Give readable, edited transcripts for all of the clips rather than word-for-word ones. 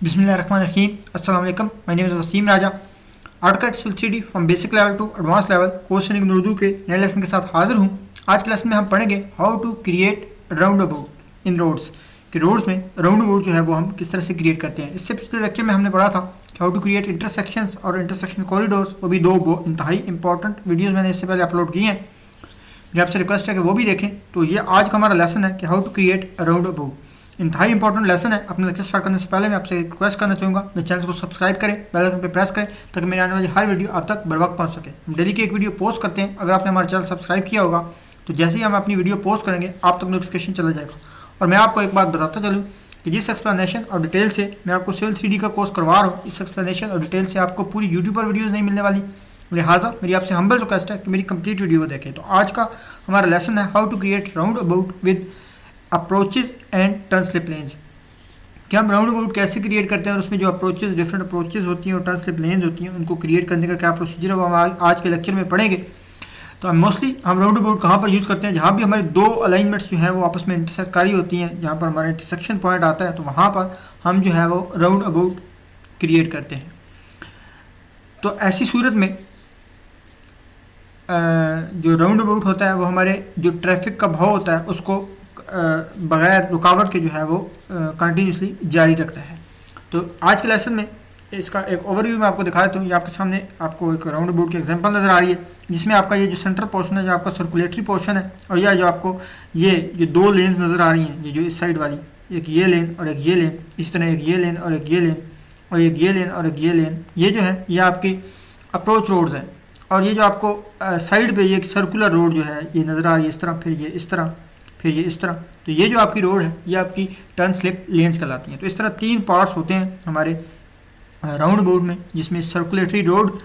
Bismillahirrahmanirrahim. Assalamu alaikum. My name is Wasim Raja. AutoCAD Civil 3D from basic level to advance level questioning in Urdu के नए lesson के साथ हाजिर हूँ. आज के लेसन में हम पढ़ेंगे how to create roundabout in roads कि रोड्स में राउंड अबाउट जो है वो हम किस तरह से क्रिएट करते हैं. इससे पिछले लेक्चर में हमने पढ़ा था हाउ टू क्रिएट इंटरसेक्शंस और इंटरसेक्शन कॉरिडोर्स. वो भी दो इंतहाई इंपॉर्टेंट वीडियोज़ मैंने इससे पहले अपलोड किए हैं. मेरी आपसे रिक्वेस्ट है कि वो भी देखें. तो ये आज का हमारा लेसन है कि how to create roundabout. इंतहाई इंपॉर्टेंट लेसन है. अपने लेक्चर स्टार्ट करने से पहले मैं आपसे रिक्वेस्ट करना चाहूँगा मेरे चैनल को सब्सक्राइब करें, बेल आइकन पे प्रेस करें ताकि मेरे आने वाली हर वीडियो आप तक बर वक्त पहुँच सके. हम डेली की एक वीडियो पोस्ट करते हैं. अगर आपने हमारा चैनल सब्सक्राइब किया होगा तो जैसे ही हम अपनी वीडियो पोस्ट करेंगे आप तक नोटिफिकेशन चला जाएगा. और मैं आपको एक बात बताता चलूँ कि जिस एक्सप्लेनेशन और डिटेल से मैं आपको सिविल 3D का कोर्स करवा रहा हूँ, इस एक्सप्लेनेशन और डिटेल से आपको पूरी यूट्यूब पर वीडियोज़ नहीं मिलने वाली. लिहाजा मेरी आपसे हम्बल रिक्वेस्ट है कि मेरी कंप्लीट वीडियो को देखें. तो आज का हमारा लेसन है how to create roundabout with approaches and turn slip lanes. कि हम राउंड अबाउट कैसे क्रिएट करते हैं और उसमें जो अप्रोचेज डिफरेंट अप्रोचेज होती हैं और टर्न स्लिप लेन्स होती हैं उनको क्रिएट करने का क्या प्रोसीजर है वो हम आज के लेक्चर में पढ़ेंगे. तो हम मोस्टली हम राउंड अबाउट कहाँ पर यूज़ करते हैं, जहाँ भी हमारे दो अलाइनमेंट्स जो हैं वो आपस में इंटरसेक्ट कारी होती हैं, जहाँ पर हमारा इंटरसेक्शन पॉइंट आता है तो वहाँ पर हम जो है वो राउंड अबाउट क्रिएट करते हैं. तो ऐसी सूरत में जो राउंड अबाउट होता है वो हमारे जो ट्रैफिक का भाव होता है उसको बगैर रुकावट के जो है वो कंटिन्यूसली जारी रखता है. तो आज के लेसन में इसका एक ओवरव्यू मैं आपको दिखा देता हूँ. ये आपके सामने आपको एक राउंड अबाउट की एग्जांपल नज़र आ रही है जिसमें आपका ये जो सेंट्रल पोर्शन है जो आपका सर्कुलेटरी पोर्शन है और यह जो आपको ये जो दो लेन्स नज़र आ रही हैं, ये जो इस साइड वाली एक ये लेन और एक ये लेन, इस तरह एक ये लेन और एक ये लेन और एक ये लेन और एक ये लेन, ये जो है ये आपकी अप्रोच रोड्स हैं. और ये जो आपको साइड पे ये एक सर्कुलर रोड जो है ये नज़र आ रही है इस तरह, फिर ये इस तरह, फिर ये इस तरह. तो ये जो आपकी रोड है ये आपकी टर्न स्लिप लेन्स कहलाती हैं. तो इस तरह तीन पार्ट्स होते हैं हमारे राउंड अबाउट में, जिसमें सर्कुलेटरी रोड,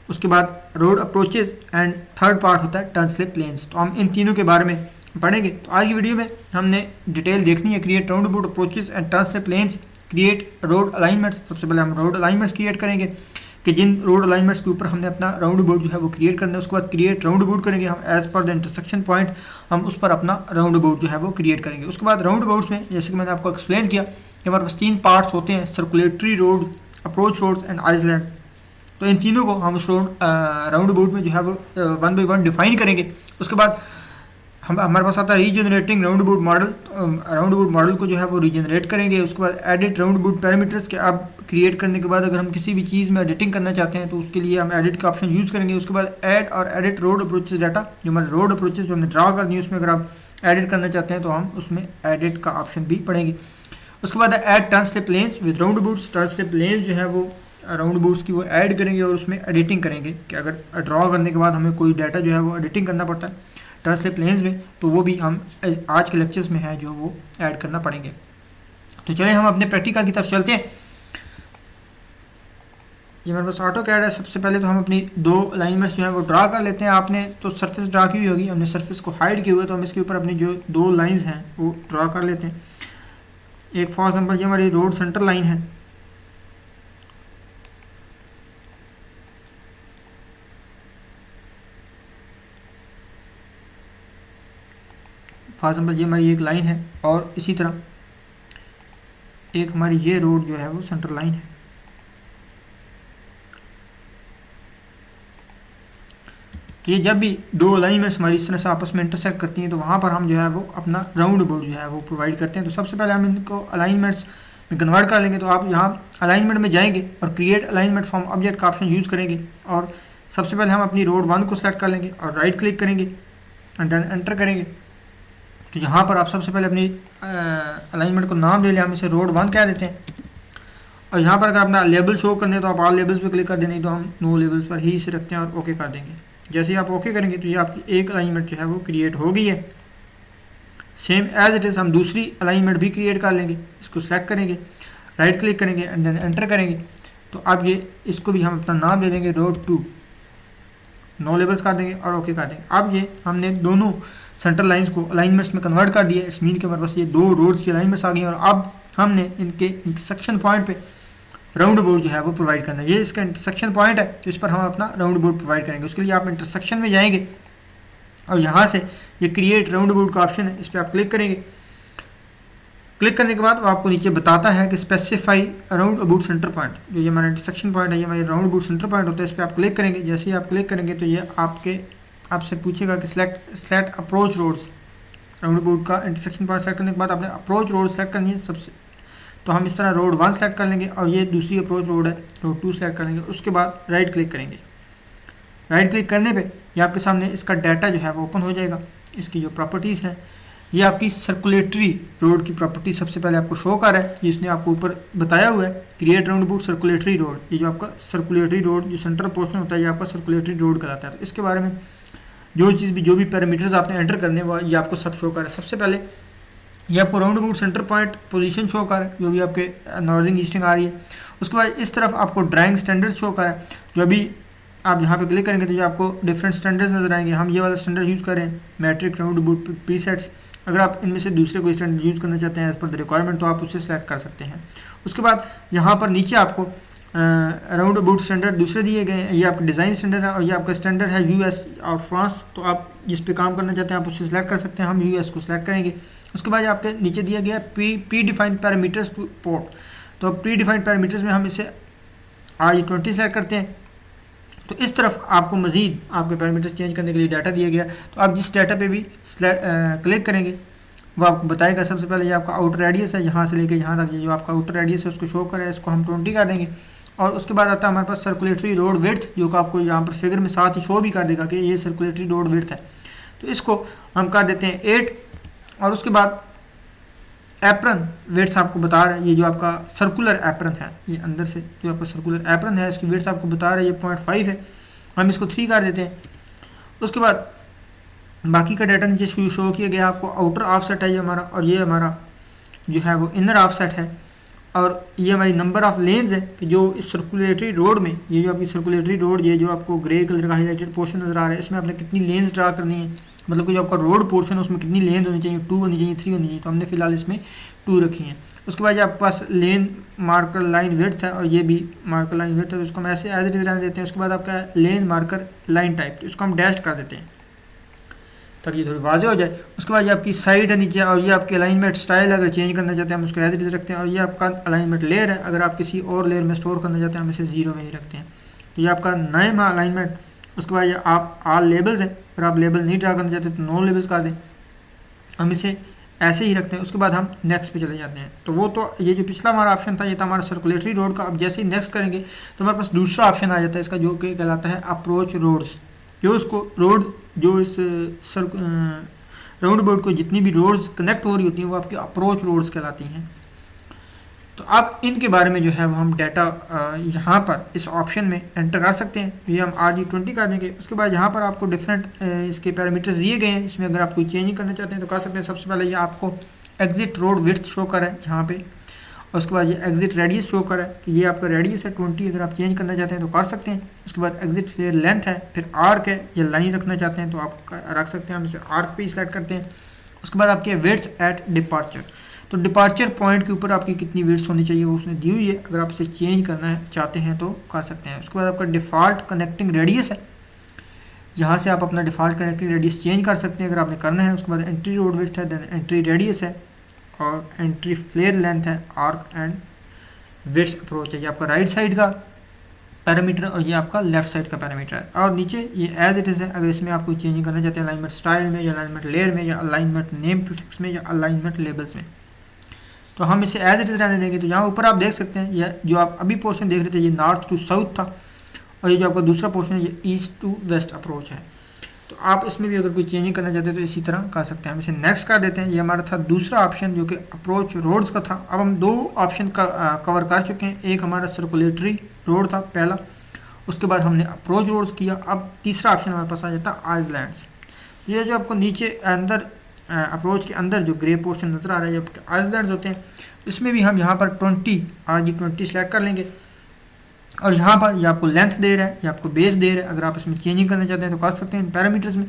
उसके बाद road approaches and third part होता है टर्न स्लिप लेन्स. तो हम इन तीनों के बारे में पढ़ेंगे. तो आज की वीडियो में हमने डिटेल देखनी है create round about approaches and turn slip lens, create road alignments. सबसे पहले हम रोड अलाइनमेंट्स क्रिएट करेंगे कि जिन रोड अलाइनमेंट्स के ऊपर हमने अपना राउंड अबाउट जो है वो क्रिएट करना है. उसके बाद क्रिएट राउंड अबाउट करेंगे हम as per the intersection point, हम उस पर अपना राउंड अबाउट जो है वो क्रिएट करेंगे. उसके बाद राउंड अबाउट्स में जैसे कि मैंने आपको एक्सप्लेन किया कि हमारे पास तीन पार्ट्स होते हैं, circulatory road, approach roads and island. तो इन तीनों को हम उस राउंड अबाउट में जो है वो वन बाई वन डिफाइन करेंगे. उसके बाद हमारे पास आता है regenerating round about model. Round about model को जो है वो रीजनरेट करेंगे. उसके बाद एडिट राउंड अबाउट पैरामीटर्स के अब क्रिएट करने के बाद अगर हम किसी भी चीज़ में एडिटिंग करना चाहते हैं तो उसके लिए हम एडिट का ऑप्शन यूज़ करेंगे. उसके बाद ऐड और एडिट रोड अप्रोचेज डाटा, जो हमारे रोड अप्रोचेज जो हमने ड्रा कर दी उसमें अगर आप एडिट करना चाहते हैं तो हम उसमें एडिट का ऑप्शन भी पढ़ेंगे. उसके बाद add turn slip lens with round abouts. Turn slip lens जो है वो राउंड अबाउट्स की वो ऐड करेंगे और उसमें एडिटिंग करेंगे कि अगर ड्रा करने के बाद हमें कोई डाटा जो है वो एडिटिंग करना पड़ता है टर्न स्लिप लेन्स में, तो वो भी हम आज के लेक्चर्स में है जो वो ऐड करना पड़ेंगे. तो चलिए हम अपने प्रैक्टिकल की तरफ चलते हैं. ये हमारे पास ऑटो कैड है. सबसे पहले तो हम अपनी दो अलाइनमेंट्स जो है वो ड्रा कर लेते हैं. आपने तो सरफेस ड्रा की हुई होगी, हमने सरफेस को हाइड किया हुआ है तो हम इसके ऊपर अपनी जो दो लाइंस हैं वो ड्रा कर लेते हैं. एक फॉर एग्जाम्पल ये हमारी रोड सेंटर लाइन है. फॉर एग्जाम्पल ये हमारी एक लाइन है और इसी तरह एक हमारी ये रोड जो है वो सेंटर लाइन है. तो ये जब भी दो अलाइनमेंट्स हमारी इस तरह से आपस में इंटरसेक्ट करती हैं तो वहाँ पर हम जो है वो अपना राउंड अबाउट जो है वो प्रोवाइड करते हैं. तो सबसे पहले हम इनको अलाइनमेंट्स में कन्वर्ट कर लेंगे. तो आप यहाँ अलाइनमेंट में जाएंगे और क्रिएट अलाइनमेंट फ्रॉम ऑब्जेक्ट का ऑप्शन यूज़ करेंगे और सबसे पहले हम अपनी रोड 1 को सेलेक्ट कर लेंगे और राइट क्लिक करेंगे एंड देन एंटर करेंगे. तो यहाँ पर आप सबसे पहले अपनी अलाइनमेंट को नाम दे लें. हम इसे रोड 1 कह देते हैं. और यहाँ पर अगर अपना लेबल शो करने हैं तो आप ऑल लेबल्स पे क्लिक कर देंगे. तो हम नो लेबल्स पर ही इसे रखते हैं और ओके कर देंगे. जैसे ही आप ओके करेंगे तो ये आपकी एक अलाइनमेंट जो है वो क्रिएट हो गई है. सेम एज इट इज़ हम दूसरी अलाइनमेंट भी क्रिएट कर लेंगे. इसको सेलेक्ट करेंगे, राइट क्लिक करेंगे एंड देन एंटर करेंगे. तो अब ये इसको भी हम अपना नाम दे देंगे रोड 2, नो लेबल्स कर देंगे और ओके कर देंगे. अब ये हमने दोनों सेंटर लाइंस को अलाइनमेंट्स में कन्वर्ट कर दिया. इट्स मीन के हमारे पास ये दो रोड्स की अलाइनमेंट्स आ गई और अब हमने इनके इंटरसेक्शन पॉइंट पे राउंड अबाउट जो है वो प्रोवाइड करना है. ये इसका इंटरसेक्शन पॉइंट है तो इस पर हम अपना राउंड अबाउट प्रोवाइड करेंगे. उसके लिए आप इंटरसेक्शन में जाएंगे और यहाँ से ये क्रिएट राउंड अबाउट का ऑप्शन है, इस पर आप क्लिक करेंगे. क्लिक करने के बाद वो आपको नीचे बताता है कि specify round about centre point, जो ये हमारा इंटरसेक्शन पॉइंट है, ये हमारे राउंड अबाउट सेंटर पॉइंट होता है। इस पर आप क्लिक करेंगे, जैसे ही आप क्लिक करेंगे तो ये आपसे पूछेगा कि select approach roads. Roundabout का इंटरसेक्शन पॉइंट सेलेक्ट करने के बाद आपने अप्रोच रोड सेलेक्ट करनी है सबसे, तो हम इस तरह रोड 1 सेलेक्ट कर लेंगे और ये दूसरी अप्रोच रोड है, रोड 2 सेलेक्ट कर लेंगे। उसके बाद राइट क्लिक करेंगे। राइट क्लिक करने पे ये आपके सामने इसका डाटा जो है वो ओपन हो जाएगा। इसकी जो प्रॉपर्टीज़ हैं, ये आपकी सर्कुलेटरी रोड की प्रॉपर्टी सबसे पहले आपको शो कर रहा है, जिसने आपको ऊपर बताया हुआ है create round about circulatory road. ये जो आपका सर्कुलेटरी रोड जो सेंट्रल पोर्शन होता है, ये आपका सर्कुलेटरी रोड कहलाता है। तो इसके बारे में जो भी पैरामीटर्स आपने एंटर करने हुआ ये आपको सब शो कर रहा है। सबसे पहले ये आपको round about centre point position show कर रहा है, जो भी आपके नॉर्दर्न ईस्टिंग आ रही है। उसके बाद इस तरफ आपको ड्राइंग स्टैंडर्ड शो कर रहा है, जो अभी आप यहाँ पे क्लिक करेंगे तो जो आपको डिफरेंट स्टैंडर्ड्स नजर आएंगे। हम ये वाला स्टैंडर्ड यूज़ कर रहे हैं, मैट्रिक राउंड अबाउट प्रीसेट्स। अगर आप इनमें से दूसरे कोई स्टैंडर्ड यूज़ करना चाहते हैं एज़ पर द रिक्वायरमेंट, तो आप उससे सेलेक्ट कर सकते हैं। उसके बाद यहाँ पर नीचे आपको राउंड अबाउट स्टैंडर्ड दूसरे दिए गए हैं। ये आपका डिज़ाइन स्टैंडर्ड है और ये आपका स्टैंडर्ड है यूएस और फ्रांस। तो आप जिस पे काम करना चाहते हैं आप उससे सेलेक्ट कर सकते हैं। हम यूएस को सिलेक्ट करेंगे। उसके बाद आपके नीचे दिया गया pre defined parameters two port. तो प्री डिफाइंड पैरामीटर्स में हम इसे RG20 सेलेक्ट करते हैं। तो इस तरफ आपको मज़ीद आपके पैरामीटर्स चेंज करने के लिए डाटा दिया गया। तो आप जिस डाटा पे भी क्लिक करेंगे वो आपको बताएगा। सबसे पहले ये आपका आउटर रेडियस है, यहाँ से लेके यहाँ तक ये जो आपका आउटर रेडियस है उसको शो करें, इसको हम 20 कर देंगे। और उसके बाद आता है हमारे पास सर्कुलेटरी रोड विड्थ, जो कि आपको यहाँ पर फिगर में साथ ही शो भी कर देगा कि ये सर्कुलेटरी रोड विड्थ है। तो इसको हम कर देते हैं 8। और उसके बाद एप्रन विड्थ आपको बता रहा है, ये जो आपका सर्कुलर एप्रन है, ये अंदर से जो आपका सर्कुलर एप्रन है इसकी विड्थ आपको बता रहा है ये 0.5 है। हम इसको 3 कर देते हैं। उसके बाद बाकी का डाटा नीचे शो किया गया आपको। आउटर ऑफसेट है ये हमारा, और ये हमारा जो है वो इनर ऑफसेट है। और ये हमारी नंबर ऑफ लेन्स है कि जो इस सर्कुलेटरी रोड में, ये जो आपकी सर्कुलेटरी रोड, ये जो आपको ग्रे कलर का हाईलाइटेड पोर्शन नजर आ रहा है, इसमें आपने कितनी लेन्स ड्रा करनी है, मतलब कि जो आपका रोड पोर्शन है उसमें कितनी लेन होनी चाहिए, 2 होनी चाहिए, 3 होनी चाहिए। तो हमने फिलहाल इसमें 2 रखी हैं। उसके बाद आपके पास लेन मार्कर लाइन विड्थ है और ये भी मार्कर लाइन विड्थ है, तो उसको हम ऐसे एज इट इज रहने देते हैं। उसके बाद आपका लेन मार्कर लाइन टाइप, तो इसको हम डैश कर देते हैं ताकि ये थोड़ी वाज़ेह हो जाए। उसके बाद ये आपकी साइड है नीचे, और ये आपकी अलाइनमेंट स्टाइल अगर चेंज करना चाहते हैं हम उसको एज इट इज रखते हैं। और ये आपका अलाइनमेंट लेयर है, अगर आप किसी और लेयर में स्टोर करना चाहते हैं हम इसे 0 में ही रखते हैं। तो ये आपका नया अलाइनमेंट। उसके बाद ये आप ऑल लेबल्स हैं, अगर आप लेबल नहीं ड्रा करना चाहते तो नो लेबल्स कर दें, हम इसे ऐसे ही रखते हैं। उसके बाद हम नेक्स्ट पे चले जाते हैं। तो वो तो ये जो पिछला हमारा ऑप्शन था ये था हमारा सर्कुलेटरी रोड का। अब जैसे ही नेक्स्ट करेंगे तो हमारे पास दूसरा ऑप्शन आ जाता है इसका, जो कि कहलाता है अप्रोच रोड्स। जो इसको रोड्स जो इस राउंड अबाउट को जितनी भी रोड्स कनेक्ट हो रही होती हैं वो आपकी अप्रोच रोड्स कहलाती हैं। तो अब इनके बारे में जो है वो हम डाटा यहाँ पर इस ऑप्शन में एंटर कर सकते हैं। ये हम RG20 कर देंगे। उसके बाद यहाँ पर आपको डिफरेंट इसके पैरामीटर्स दिए गए हैं, इसमें अगर आप कोई चेंजिंग करना चाहते हैं तो कर सकते हैं। सबसे पहले ये आपको एग्जिट रोड विड्थ शो कर है यहाँ पे, और उसके बाद ये एग्जिट रेडियस शो कर है कि ये आपका रेडियस है 20, अगर आप चेंज करना चाहते हैं तो कर सकते हैं। उसके बाद एग्जिट फ्लेयर लेंथ है, फिर आर्क है, ये लाइन रखना चाहते हैं तो आप रख सकते हैं, हम इसे आर्क पे सिलेक्ट करते हैं। उसके बाद आपके विड्थ एट डिपार्चर, तो डिपार्चर पॉइंट के ऊपर आपकी कितनी विड्थ होनी चाहिए वो उसने दी हुई है, अगर आप इसे चेंज करना है चाहते हैं तो कर सकते हैं। उसके बाद आपका डिफ़ॉल्ट कनेक्टिंग रेडियस है, यहाँ से आप अपना डिफ़ॉल्ट कनेक्टिंग रेडियस चेंज कर सकते हैं अगर आपने करना है। उसके बाद एंट्री रोड विड्थ है, देन एंट्री रेडियस है, और एंट्री फ्लेयर लेंथ है, आर्क एंड विड्थ अप्रोच है। ये आपका राइट साइड का पैरामीटर और ये आपका लेफ्ट साइड का पैरामीटर है। और नीचे ये एज इट इज़ है, अगर इसमें आप कोई चेंजिंग करना चाहते हैं अलाइनमेंट स्टाइल में, या अलाइनमेंट लेयर में, या अलाइनमेंट नेम प्रीफिक्स में, या अलाइनमेंट लेबल्स में, तो हम इसे एज इट इज़ रहने देंगे। तो यहाँ ऊपर आप देख सकते हैं ये जो आप अभी पोर्शन देख रहे थे ये नॉर्थ टू साउथ था, और ये जो आपका दूसरा पोर्शन है ये ईस्ट टू वेस्ट अप्रोच है। तो आप इसमें भी अगर कोई चेंजिंग करना चाहते हैं तो इसी तरह कर सकते हैं। हम इसे नेक्स्ट कर देते हैं। ये हमारा था दूसरा ऑप्शन जो कि अप्रोच रोड्स का था। अब हम 2 ऑप्शन कवर कर चुके हैं। एक हमारा सर्कुलेटरी रोड था पहला, उसके बाद हमने अप्रोच रोड्स किया। अब तीसरा ऑप्शन हमारे पास आ जाता है आइसलैंड्स। ये जो आपको नीचे अंदर अप्रोच के अंदर जो ग्रे पोर्शन नज़र आ रहा है ये आपके आइसलैंड्स होते हैं। इसमें भी हम यहाँ पर 20 RG20 सेलेक्ट कर लेंगे, और यहाँ पर ये आपको लेंथ दे रहा है, ये आपको बेस दे रहा है, अगर आप इसमें चेंजिंग करना चाहते हैं तो कर सकते हैं पैरामीटर्स में।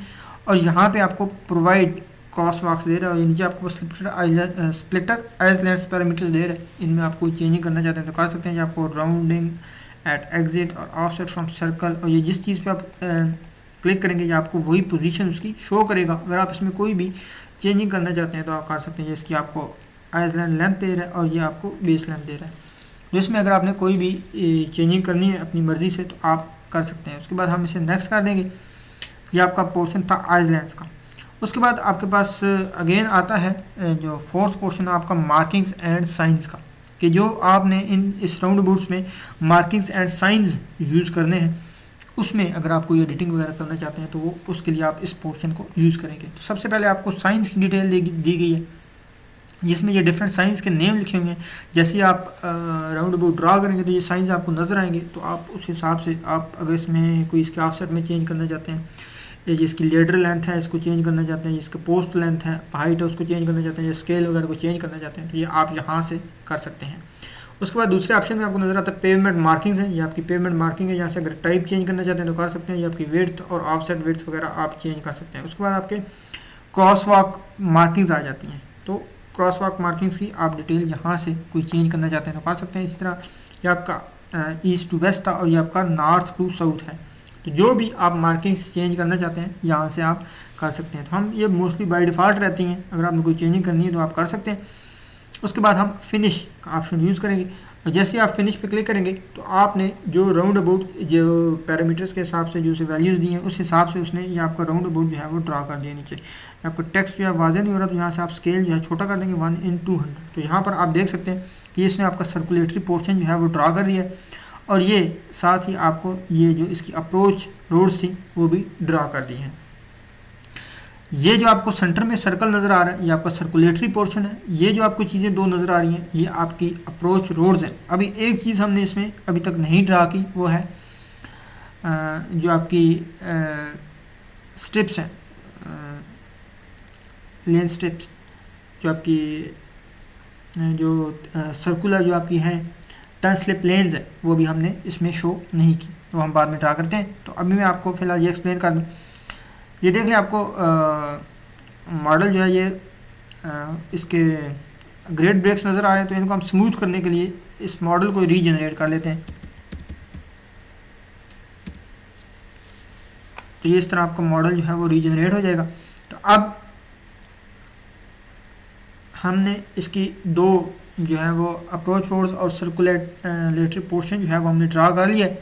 और यहाँ पे आपको प्रोवाइड क्रॉस वॉक्स दे रहा है, और नीचे आपको स्प्लिटर आइसलैंड्स पैरामीटर्स दे रहा है, इनमें आप कोई चेंजिंग करना चाहते हैं तो कर सकते हैं। ये आपको राउंडिंग एट एग्जिट और ऑफसेट फ्रॉम सर्कल, और ये जिस चीज़ पे आप क्लिक करेंगे ये आपको वही पोजीशन उसकी शो करेगा। अगर आप इसमें कोई भी चेंजिंग करना चाहते हैं तो आप कर सकते हैं। इसकी आपको आइसलैंड लेंथ दे रहा है और ये आपको बेस लेंथ दे रहा है। तो इसमें अगर आपने कोई भी चेंजिंग करनी है अपनी मर्ज़ी से तो आप कर सकते हैं। उसके बाद हम इसे नेक्स्ट कर देंगे। ये आपका पोर्शन था आइसलैंड्स का। उसके बाद आपके पास अगेन आता है जो फोर्थ पोर्शन है आपका मार्किंग्स एंड साइंस का, कि जो आपने इस राउंड अबाउट्स में मार्किंग्स एंड साइंस यूज़ करने हैं, उसमें अगर आप कोई एडिटिंग वगैरह करना चाहते हैं तो वो उसके लिए आप इस पोर्शन को यूज़ करेंगे। तो सबसे पहले आपको साइंस की डिटेल दी गई है, जिसमें ये डिफरेंट साइंस के नेम लिखे हुए हैं। जैसे आप राउंड अबाउट ड्रा करेंगे तो ये साइंस आपको नज़र आएंगे, तो आप उस हिसाब से आप अगर इसमें कोई इसके ऑफसेट में चेंज करना चाहते हैं, ये जिसकी लेडर लेंथ है इसको चेंज करना चाहते हैं, जिसका पोस्ट लेंथ है हाइट है उसको चेंज करना चाहते हैं, या स्केल वगैरह को चेंज करना चाहते हैं, तो ये आप यहाँ से कर सकते हैं। उसके बाद दूसरे ऑप्शन में आपको नज़र आता है पेवमेंट मार्किंग्स है। ये आपकी पेवमेंट मार्किंग है, यहाँ से अगर टाइप चेंज करना चाहते हैं तो कर सकते हैं। ये आपकी विड्थ और ऑफसेट विड्थ वगैरह आप चेंज कर सकते हैं। उसके बाद आपके क्रॉस वॉक मार्किंग्स आ जाती हैं, तो क्रॉस वॉक मार्किंग्स की आप डिटेल यहाँ से कोई चेंज करना चाहते हैं तो कर सकते हैं। इसी तरह ये आपका ईस्ट टू वेस्ट था और ये आपका नॉर्थ टू साउथ है, तो जो भी आप मार्किंग्स चेंज करना चाहते हैं यहाँ से आप कर सकते हैं। तो हम ये मोस्टली बाय डिफ़ॉल्ट रहती हैं, अगर आपने कोई चेंजिंग करनी है तो आप कर सकते हैं। उसके बाद हम फिनिश का ऑप्शन यूज़ करेंगे, और जैसे आप फिनिश पे क्लिक करेंगे तो आपने जो राउंड अबाउट जो पैरामीटर्स के हिसाब से जो से वैल्यूज़ दी हैं उस हिसाब से उसने ये आपका राउंड अबाउट जो है वो ड्रा कर दिया। नीचे आपका टेक्स्ट जो है वाज़ेह नहीं हो रहा, तो यहाँ से आप स्केल जो है छोटा कर देंगे 1:200। तो यहाँ पर आप देख सकते हैं कि इसने आपका सर्कुलेटरी पोर्शन जो है वो ड्रा कर दिया है, और ये साथ ही आपको ये जो इसकी अप्रोच रोड्स थी वो भी ड्रा कर दी हैं। ये जो आपको सेंटर में सर्कल नज़र आ रहा है ये आपका सर्कुलेटरी पोर्शन है। ये जो आपको चीज़ें दो नज़र आ रही हैं ये आपकी अप्रोच रोड्स हैं। अभी एक चीज़ हमने इसमें अभी तक नहीं ड्रा की, वो है जो आपकी स्ट्रिप्स हैं, लेन स्ट्रिप्स, जो आपकी जो सर्कुलर जो आपकी हैं टर्न स्लिप लेन्स है, वो भी हमने इसमें शो नहीं की, तो हम बाद में ड्रा करते हैं। तो अभी मैं आपको फ़िलहाल ये एक्सप्लेन कर दूँ। ये देख लें, आपको मॉडल जो है ये इसके ग्रेड ब्रेक्स नज़र आ रहे हैं, तो इनको हम स्मूथ करने के लिए इस मॉडल को रीजनरेट कर लेते हैं। तो ये इस तरह आपका मॉडल जो है वो रीजनरेट हो जाएगा। तो अब हमने इसकी दो जो है वो अप्रोच रोड्स और सर्कुलेटरी पोर्शन जो है वो हमने ड्रा कर लिया है।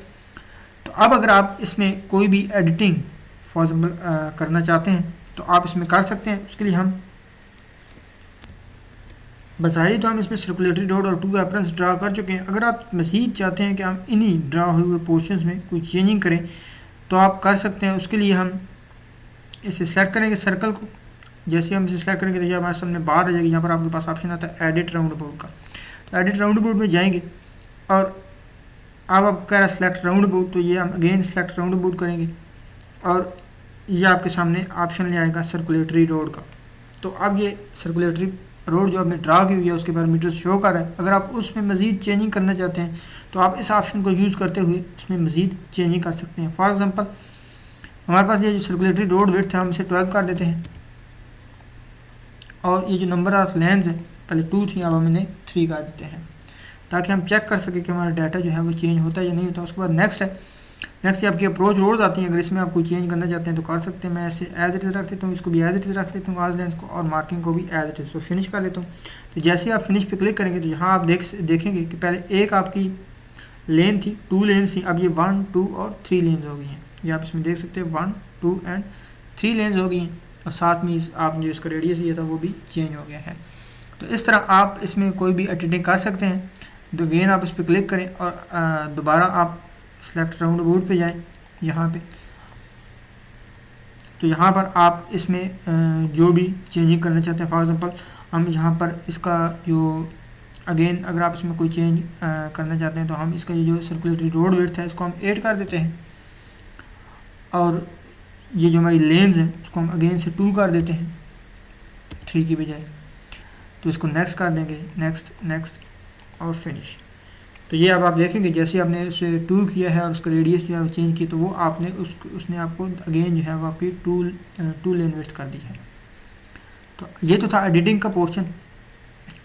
तो अब अगर आप इसमें कोई भी एडिटिंग फॉर एग्जाम्पल करना चाहते हैं तो आप इसमें कर सकते हैं। उसके लिए हम बज़ाहिर तो हम इसमें सर्कुलेटरी रोड और 2 एप्रन्स ड्रा कर चुके हैं। अगर आप मज़ीद चाहते हैं कि हम इन्हीं ड्रा हुए हुए पोर्शंस में कोई चेंजिंग करें तो आप कर सकते हैं। उसके लिए हम इसे सेलेक्ट करेंगे सर्कल को। जैसे हम इसे सेलेक्ट करेंगे तो ये हमारे सामने बाहर आ जाएगी। यहाँ पर आपके पास ऑप्शन आता है एडिट राउंड अबाउट का, तो एडिट राउंड अबाउट में जाएंगे और अब आपको कह रहा है सेलेक्ट राउंड अबाउट, तो ये हम अगेन सेलेक्ट राउंड अबाउट करेंगे और ये आपके सामने ऑप्शन ले आएगा सर्कुलेटरी रोड का। तो अब ये सर्कुलेटरी रोड जो आपने ड्रा की हुई है उसके पैरामीटर्स शो कर रहा है। अगर आप उसमें मज़ीद चेंजिंग करना चाहते हैं तो आप इस ऑप्शन को यूज़ करते हुए उसमें मज़ीद चेंजिंग कर सकते हैं। फॉर एग्जांपल हमारे पास ये जो सर्कुलेटरी रोड विड्थ है हम इसे 12 कर देते हैं, और ये जो नंबर ऑफ लेन्स है पहले 2 थी अब हम इन्हें 3 कर देते हैं, ताकि हम चेक कर सकें कि हमारा डाटा जो है वो चेंज होता है या नहीं होता। उसके बाद नेक्स्ट है, नेक्स्ट ये आपकी अप्रोच रोड्स आती हैं। अगर इसमें आप कोई चेंज करना चाहते हैं तो कर सकते हैं। मैं ऐसे एज इट इज़ रख देता हूँ, इसको भी एज इट इज़ रख देता हूँ आइसलैंड्स को, और मार्किंग को भी एज इट इज़। तो फिनिश कर लेता हूँ। तो जैसे आप फिनिश पे क्लिक करेंगे तो यहाँ आप देखेंगे कि पहले एक आपकी लेन थी, 2 लेन्स थी, अब ये 1, 2 और 3 लेन्स हो गई हैं। ये आप इसमें देख सकते हैं 1, 2 एंड 3 लेन्स हो गई हैं, और साथ में आपने जो इसका रेडियस लिया था वो भी चेंज हो गया है। तो इस तरह आप इसमें कोई भी एडिटिंग कर सकते हैं। तो अगेन आप इस पर क्लिक करें और दोबारा आप सेलेक्ट राउंड अबाउट पे जाएं यहाँ पे। तो यहाँ पर आप इसमें जो भी चेंजिंग करना चाहते हैं, फॉर एग्जांपल हम यहाँ पर इसका जो अगेन अगर आप इसमें कोई चेंज करना चाहते हैं तो हम इसका ये जो सर्कुलेटरी रोड विड्थ है इसको हम 8 कर देते हैं, और ये जो हमारी लेन्स हैं उसको हम अगेन से 2 कर देते हैं 3 की बजाय। तो इसको नेक्स्ट कर देंगे, नेक्स्ट नेक्स्ट और फिनिश। तो ये अब आप देखेंगे जैसे आपने उसे 2 किया है और उसका रेडियस जो है वो चेंज किया, तो वो आपने उसने आपको अगेन जो है वो आपकी 2 लेन विड्थ कर दी है। तो ये तो था एडिटिंग का पोर्शन।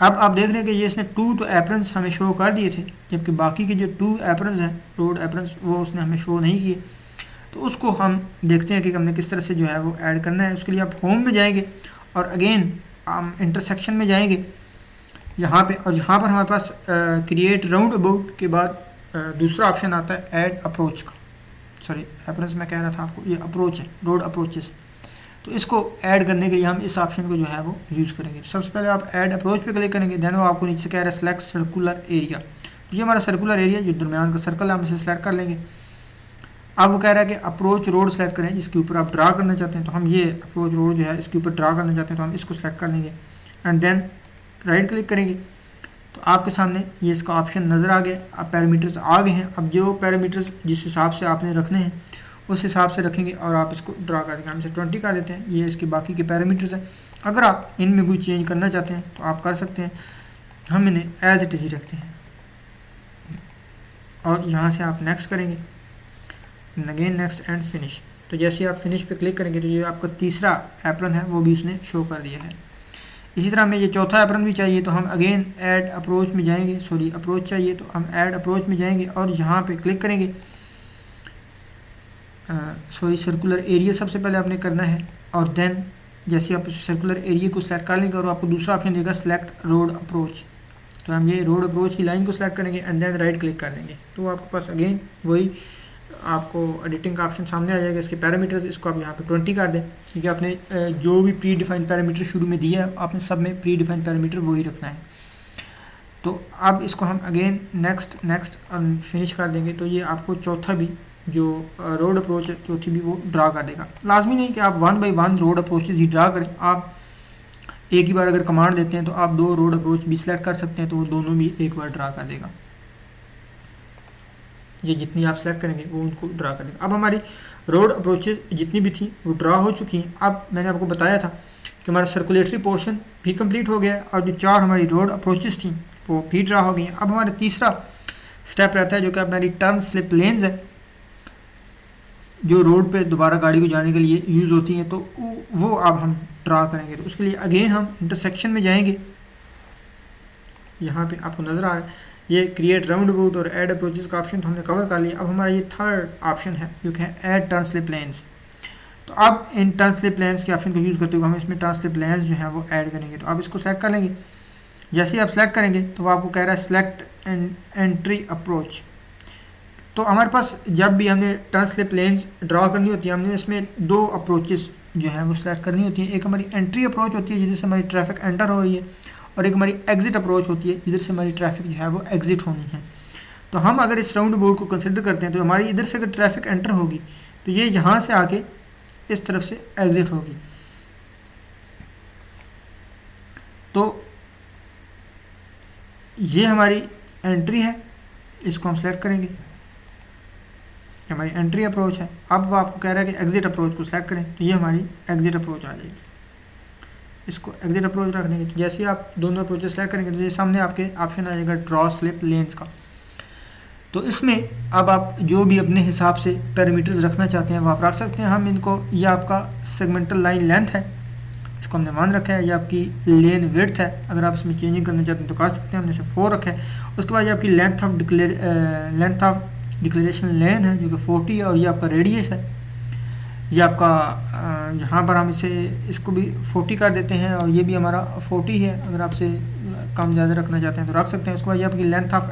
अब आप देख रहे हैं कि ये इसने 2 तो एप्रन्स हमें शो कर दिए थे, जबकि बाकी के जो 2 एप्रन्स हैं रोड एप्रन्स वो उसने हमें शो नहीं किए। तो उसको हम देखते हैं कि हमने किस तरह से जो है वो ऐड करना है। उसके लिए आप होम में जाएंगे और अगेन हम इंटरसेक्शन में जाएंगे। यहाँ पे, और यहाँ पर हमारे पास क्रिएट राउंड अबाउट के बाद दूसरा ऑप्शन आता है ऐड अप्रोच का, सॉरी अप्रोच मैं कह रहा था आपको, ये अप्रोच है, रोड अप्रोचेस। तो इसको ऐड करने के लिए हम इस ऑप्शन को जो है वो यूज़ करेंगे। सबसे पहले आप ऐड अप्रोच पे क्लिक करेंगे, देन वो आपको नीचे से कह रहा है सेलेक्ट सर्कुलर एरिया। तो ये हमारा सर्कुलर एरिया जो दरमियान का सर्कल है हम इसे सेलेक्ट कर लेंगे। अब वो कह रहा है कि अप्रोच रोड सेलेक्ट करें जिसके ऊपर आप ड्रा करना चाहते हैं, तो हम ये अप्रोच रोड जो है इसके ऊपर ड्रा करना चाहते हैं, तो हम इसको सेलेक्ट कर लेंगे एंड देन राइट क्लिक करेंगे। तो आपके सामने ये इसका ऑप्शन नज़र आ गया, अब पैरामीटर्स आ गए हैं। अब जो पैरामीटर्स जिस हिसाब से आपने रखने हैं उस हिसाब से रखेंगे और आप इसको ड्रा कर देंगे। हम इसे 20 कर देते हैं, ये इसके बाकी के पैरामीटर्स हैं। अगर आप इनमें कोई चेंज करना चाहते हैं तो आप कर सकते हैं, हम इन्हें एज इट इज़ ही रखते हैं और यहाँ से आप नेक्स्ट करेंगे, अगेन नेक्स्ट एंड फिनिश। तो जैसे आप फिनिश पे क्लिक करेंगे तो ये आपका तीसरा एप्रन है वो भी उसने शो कर दिया है। इसी तरह हमें ये चौथा एप्रन भी चाहिए, तो हम अगेन ऐड अप्रोच में जाएंगे, सॉरी अप्रोच चाहिए तो हम ऐड अप्रोच में जाएंगे और यहाँ पे क्लिक करेंगे, सॉरी सर्कुलर एरिया सबसे पहले आपने करना है और देन जैसे आप उस सर्कुलर एरिया को सिलेक्ट कर लेंगे और आपको दूसरा ऑप्शन देगा सेलेक्ट रोड अप्रोच। तो हम ये रोड अप्रोच की लाइन को सिलेक्ट करेंगे एंड देन राइट क्लिक कर लेंगे। तो आपके पास अगेन वही आपको एडिटिंग का ऑप्शन सामने आ जाएगा। इसके पैरामीटर्स इसको आप यहाँ पे 20 कर दें, क्योंकि आपने जो भी प्री डिफाइंड पैरामीटर शुरू में दिया है आपने सब में प्री डिफाइंड पैरामीटर वही रखना है। तो अब इसको हम अगेन नेक्स्ट नेक्स्ट और फिनिश कर देंगे। तो ये आपको चौथा भी जो रोड अप्रोच है चौथी भी वो ड्रा कर देगा। लाजमी नहीं कि आप 1 by 1 road approaches he draw करें, आप एक ही बार अगर कमांड देते हैं तो आप 2 रोड अप्रोच भी सिलेक्ट कर सकते हैं, तो वो दोनों भी एक बार ड्रा कर देगा। ये जितनी आप सेलेक्ट करेंगे वो उनको ड्रा कर देगा। अब हमारी रोड अप्रोचेज जितनी भी थी वो ड्रा हो चुकी हैं। अब मैंने आपको बताया था कि हमारा सर्कुलेटरी पोर्शन भी कंप्लीट हो गया और जो 4 हमारी रोड अप्रोचेज थी वो भी ड्रा हो गई हैं। अब हमारा तीसरा स्टेप रहता है जो कि हमारी टर्न स्लिप लेन्स है, जो रोड पे दोबारा गाड़ी को जाने के लिए यूज़ होती हैं, तो वो अब हम ड्रा करेंगे। तो उसके लिए अगेन हम इंटरसेक्शन में जाएंगे, यहाँ पे आपको नज़र आ रहा है ये क्रिएट राउंड अबाउट और ऐड अप्रोचेस का ऑप्शन तो हमने कवर कर लिया। अब हमारा ये थर्ड ऑप्शन है जो कि है ऐड टर्न स्लिप लेन्स। तो अब इन टर्न स्लिप लेन्स के ऑप्शन को यूज़ करते हुए हम इसमें टर्न स्लिप लेन्स जो है वो ऐड करेंगे। तो आप इसको सेलेक्ट कर लेंगे, जैसे ही आप सेलेक्ट करेंगे तो वो आपको कह रहा है सेलेक्ट एंट्री अप्रोच। तो हमारे पास जब भी हमने टर्न स्लिप लेन्स ड्रा करनी होती है हमने इसमें 2 अप्रोचेस जो है वो सेलेक्ट करनी होती है। एक हमारी एंट्री अप्रोच होती है जिधर से हमारी ट्रैफिक एंटर हो रही है, और एक हमारी एग्जिट अप्रोच होती है जिधर से हमारी ट्रैफिक जो है वो एग्जिट होनी है। तो हम अगर इस राउंड अबाउट को कंसिडर करते हैं तो हमारी इधर से अगर ट्रैफिक एंटर होगी तो ये यहाँ से आके इस तरफ से एग्जिट होगी। तो ये हमारी एंट्री है, इसको हम सेलेक्ट करेंगे, हमारी एंट्री अप्रोच है। अब वो आपको कह रहा है कि एग्जिट अप्रोच को सेलेक्ट करें, तो ये हमारी एग्जिट अप्रोच आ जाएगी। इसको एग्जिट अप्रोच रख देंगे। तो जैसे ही आप दोनों अप्रोचेस सेलेक्ट करेंगे तो ये सामने आपके ऑप्शन आ जाएगा ड्रॉ स्लिप लेन्स का। तो इसमें अब आप जो भी अपने हिसाब से पैरामीटर्स रखना चाहते हैं वो आप रख सकते हैं। हम इनको, ये आपका सेगमेंटल लाइन लेंथ है, इसको हमने मान रखा है। ये आपकी लेन विड्थ है, अगर आप इसमें चेंजिंग करना चाहते हैं तो कर सकते हैं, हमने इसे 4 रखा है। उसके बाद ये आपकी लेंथ ऑफ डिक्लेरेशन लेन है जो कि 40 है, और ये आपका रेडियस है। ये आपका यहाँ पर हम इसको भी 40 कर देते हैं और ये भी हमारा 40 है। अगर आपसे कम ज़्यादा रखना चाहते हैं तो रख सकते हैं। उसके बाद ये आपकी लेंथ ऑफ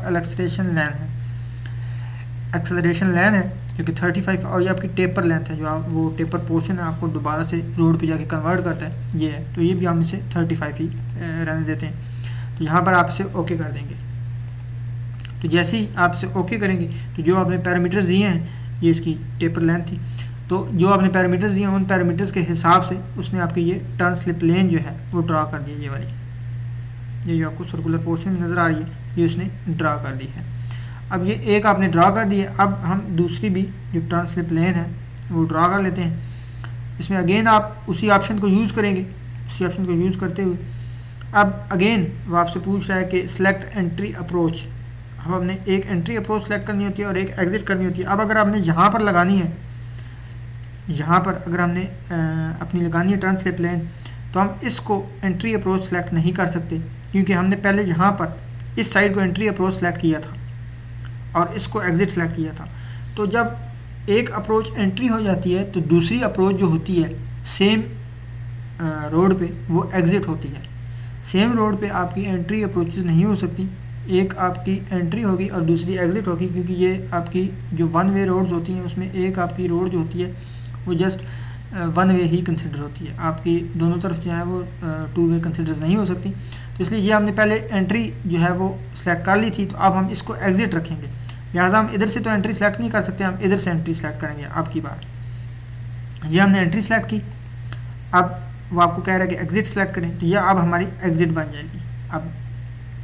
एक्सेलरेशन लेन है जो कि 35, और ये आपकी टेपर लेंथ है जो आप वो टेपर पोर्शन है आपको दोबारा से रोड पे जाके कन्वर्ट करता है, ये है। तो ये भी हम इसे 35 ही रहने देते हैं। तो यहाँ पर आप इसे ओके कर देंगे। तो जैसे ही आप इसे ओके करेंगे तो जो आपने पैरामीटर्स दिए हैं, ये इसकी टेपर लेंथ थी, तो जो आपने पैरामीटर्स दिए हैं उन पैरामीटर्स के हिसाब से उसने आपके ये टर्न स्लिप लेन जो है वो ड्रा कर दी है। ये वाली, ये जो आपको सर्कुलर पोर्शन में नज़र आ रही है, ये उसने ड्रा कर दी है। अब ये एक आपने ड्रा कर दी है। अब हम दूसरी भी जो टर्न स्लिप लेन है वो ड्रा कर लेते हैं। इसमें अगेन आप उसी ऑप्शन को यूज़ करेंगे, उसी ऑप्शन को यूज़ करते हुए अब अगेन वो आपसे पूछ रहा है कि सिलेक्ट एंट्री अप्रोच। अब हमने एक एंट्री अप्रोच सेलेक्ट करनी होती है और एक एग्जिट करनी होती है। अब अगर आपने यहाँ पर लगानी है, यहाँ पर अगर हमने अपनी लगानी है टर्न स्लिप लेन, तो हम इसको एंट्री अप्रोच सेलेक्ट नहीं कर सकते, क्योंकि हमने पहले यहाँ पर इस साइड को एंट्री अप्रोच सेलेक्ट किया था और इसको एग्जिट सेलेक्ट किया था। तो जब एक अप्रोच एंट्री हो जाती है तो दूसरी अप्रोच जो होती है सेम रोड पे वो एग्जिट होती है। सेम रोड पे आपकी एंट्री अप्रोचेस नहीं हो सकती, एक आपकी एंट्री होगी और दूसरी एग्ज़िट होगी, क्योंकि ये आपकी जो वन वे रोड्स होती हैं उसमें एक आपकी रोड जो होती है वो जस्ट वन वे ही कंसिडर होती है, आपकी दोनों तरफ जो है वो टू वे कंसिडर नहीं हो सकती। तो इसलिए ये हमने पहले एंट्री जो है वो सिलेक्ट कर ली थी, तो अब हम इसको एग्ज़िट रखेंगे, लिहाजा हम इधर से तो एंट्री सेलेक्ट नहीं कर सकते, हम इधर से एंट्री सेलेक्ट करेंगे। आपकी बात ये हमने एंट्री सेलेक्ट की, अब वो आपको कह रहा है कि एग्ज़िट सेलेक्ट करें, तो यह अब हमारी एग्ज़िट बन जाएगी। अब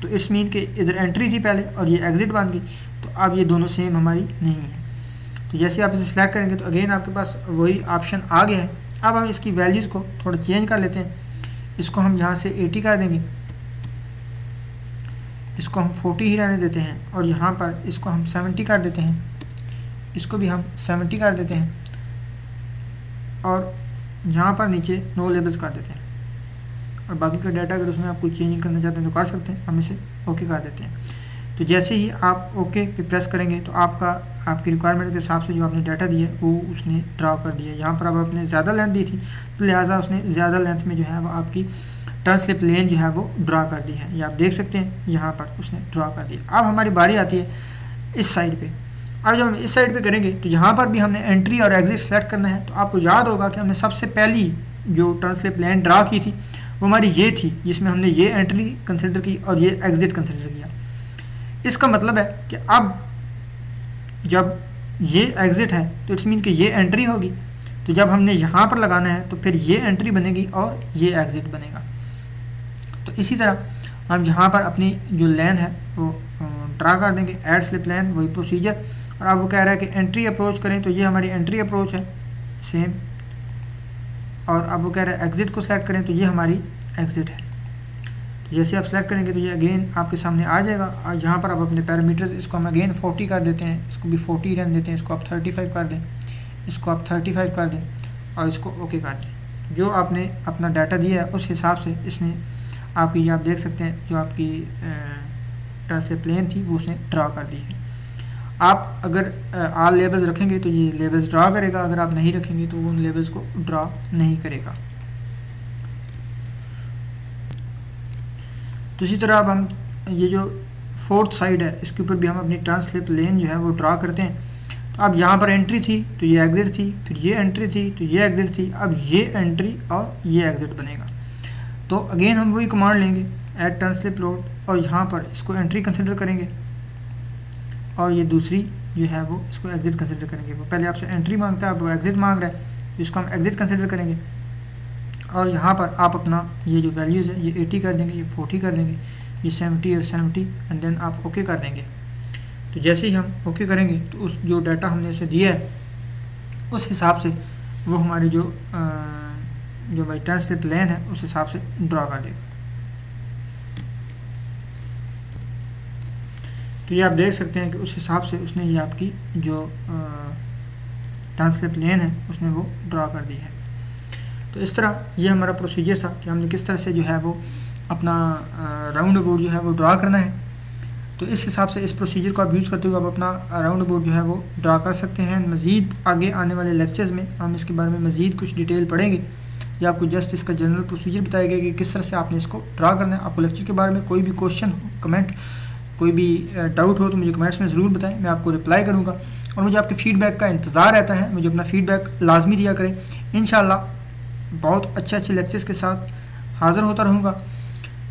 तो इट्स मीन कि इधर एंट्री थी पहले और ये एग्ज़िट बन गई, तो अब ये दोनों सेम हमारी नहीं है। तो जैसे आप इसे सिलेक्ट करेंगे तो अगेन आपके पास वही ऑप्शन आ गया है। अब हम इसकी वैल्यूज़ को थोड़ा चेंज कर लेते हैं, इसको हम यहाँ से 80 कर देंगे, इसको हम 40 ही रहने देते हैं, और यहाँ पर इसको हम 70 कर देते हैं, इसको भी हम 70 कर देते हैं, और यहाँ पर नीचे नो लेबल्स कर देते हैं। और बाकी का डाटा अगर उसमें आप कुछ चेंजिंग करना चाहते हैं तो कर सकते हैं, हम इसे ओके कर देते हैं। तो जैसे ही आप ओके पे प्रेस करेंगे तो आपकी रिक्वायरमेंट के हिसाब से जो आपने डाटा दिया है वो उसने ड्रा कर दिया। यहाँ पर अब आपने ज़्यादा लेंथ दी थी तो लिहाजा उसने ज़्यादा लेंथ में जो है वो आपकी टर्न स्लिप लेन जो है वो ड्रा कर दी है, ये आप देख सकते हैं यहाँ पर उसने ड्रा कर दिया। अब हमारी बारी आती है इस साइड पे। अब जब हम इस साइड पे करेंगे तो यहाँ पर भी हमने एंट्री और एग्जिट सेलेक्ट करना है। तो आपको याद होगा कि हमने सबसे पहली जो टर्न स्लिप लेन ड्रा की थी वो हमारी ये थी, जिसमें हमने ये एंट्री कंसिडर की और ये एग्जिट कंसिडर किया। इसका मतलब है कि अब जब ये एग्जिट है तो इट्स मीन कि ये एंट्री होगी, तो जब हमने यहाँ पर लगाना है तो फिर ये एंट्री बनेगी और ये एग्जिट बनेगा। तो इसी तरह हम यहाँ पर अपनी जो लेन है वो ड्रा कर देंगे, ऐड स्लिप लेन, वही प्रोसीजर। और अब वो कह रहा है कि एंट्री अप्रोच करें, तो ये हमारी एंट्री अप्रोच है सेम। और अब वो कह रहा है एग्जिट को सिलेक्ट करें, तो ये हमारी एग्जिट है। तो जैसे आप सेलेक्ट करेंगे तो ये अगेन आपके सामने आ जाएगा। और यहाँ पर आप अपने पैरामीटर्स, इसको हम अगेन 40 कर देते हैं, इसको भी 40 रहने देते हैं, इसको आप 35 कर दें, इसको आप 35 कर दें और इसको ओके कर दें। जो आपने अपना डाटा दिया है उस हिसाब से इसने आपकी, ये आप देख सकते हैं जो आपकी टर्न स्लिप लेन थी वो उसने ड्रा कर दी है। आप अगर आल लेबल्स रखेंगे तो ये लेबल्स ड्रा करेगा, अगर आप नहीं रखेंगे तो वो उन लेबल्स को ड्रा नहीं करेगा। तो इसी तरह अब हम ये जो फोर्थ साइड है इसके ऊपर भी हम अपनी टर्न स्लिप लेन जो है वो ड्रा करते हैं। तो अब यहाँ पर एंट्री थी तो ये एग्जिट थी, फिर ये एंट्री थी तो ये एग्जिट थी, अब ये एंट्री और ये एग्जिट बनेगा। तो अगेन हम वही कमांड लेंगे, ऐड टर्न स्लिप लोड, और यहाँ पर इसको एंट्री कंसिडर करेंगे और ये दूसरी जो है वो इसको एग्जिट कंसिडर करेंगे। वो पहले आपसे एंट्री मांगता है, अब वो एग्जिट मांग रहा है, इसको हम एग्जिट कंसिडर करेंगे। और यहाँ पर आप अपना ये जो वैल्यूज़ है ये 80 कर देंगे, ये 40 कर देंगे, ये 70 और 70, एंड देन आप ओके कर देंगे। तो जैसे ही हम ओके करेंगे तो उस जो डाटा हमने उसे दिया है उस हिसाब से वो हमारी जो हमारी टर्न स्लिप लेन है उस हिसाब से ड्रा कर देगा। तो ये आप देख सकते हैं कि उस हिसाब से उसने ये आपकी जो टर्न स्लिप लेन है उसने वो ड्रा कर दी है। तो इस तरह ये हमारा प्रोसीजर था कि हमने किस तरह से जो है वो अपना राउंड अबाउट जो है वो ड्रा करना है। तो इस हिसाब से इस प्रोसीजर को आप यूज़ करते हुए आप अपना राउंड अबाउट जो है वो ड्रा कर सकते हैं। मज़ीद आगे आने वाले लेक्चर्स में हम इसके बारे में मज़ीद कुछ डिटेल पढ़ेंगे, या आपको जस्ट इसका जनरल प्रोसीजर बताया गया कि किस तरह से आपने इसको ड्रा करना है। आपको लेक्चर के बारे में कोई भी क्वेश्चन हो, कमेंट, कोई भी डाउट हो तो मुझे कमेंट्स में ज़रूर बताएं, मैं आपको रिप्लाई करूँगा। और मुझे आपके फ़ीडबैक का इंतज़ार रहता है, मुझे अपना फ़ीडबैक लाजमी दिया करें। इंशाल्लाह बहुत अच्छे लेक्चर्स के साथ हाज़िर होता रहूँगा।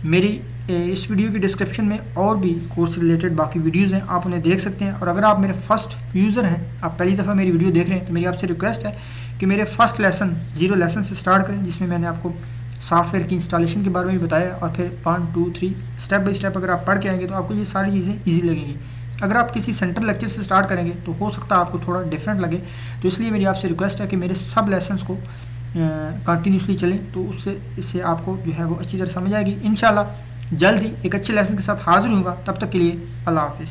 मेरी इस वीडियो की डिस्क्रिप्शन में और भी कोर्स रिलेटेड बाकी वीडियोज़ हैं, आप उन्हें देख सकते हैं। और अगर आप मेरे फर्स्ट यूज़र हैं, आप पहली दफ़ा मेरी वीडियो देख रहे हैं, तो मेरी आपसे रिक्वेस्ट है कि मेरे फर्स्ट लेसन 0 लेसन से स्टार्ट करें, जिसमें मैंने आपको सॉफ्टवेयर की इंस्टॉलेशन के बारे में भी बताया, और फिर 1 2 3 स्टेप बाय स्टेप अगर आप पढ़ के आएंगे तो आपको ये सारी चीज़ें ईजी लगेंगी। अगर आप किसी सेंटर लेक्चर से स्टार्ट करेंगे तो हो सकता है आपको थोड़ा डिफरेंट लगे, तो इसलिए मेरी आपसे रिक्वेस्ट है कि मेरे सब लेसन्स को कंटिन्यूसली चलें, तो इससे आपको जो है वो अच्छी तरह समझ आएगी। इंशाल्लाह जल्द ही एक अच्छे लेसन के साथ हाजिर होऊंगा, तब तक के लिए अल्लाह हाफिज़।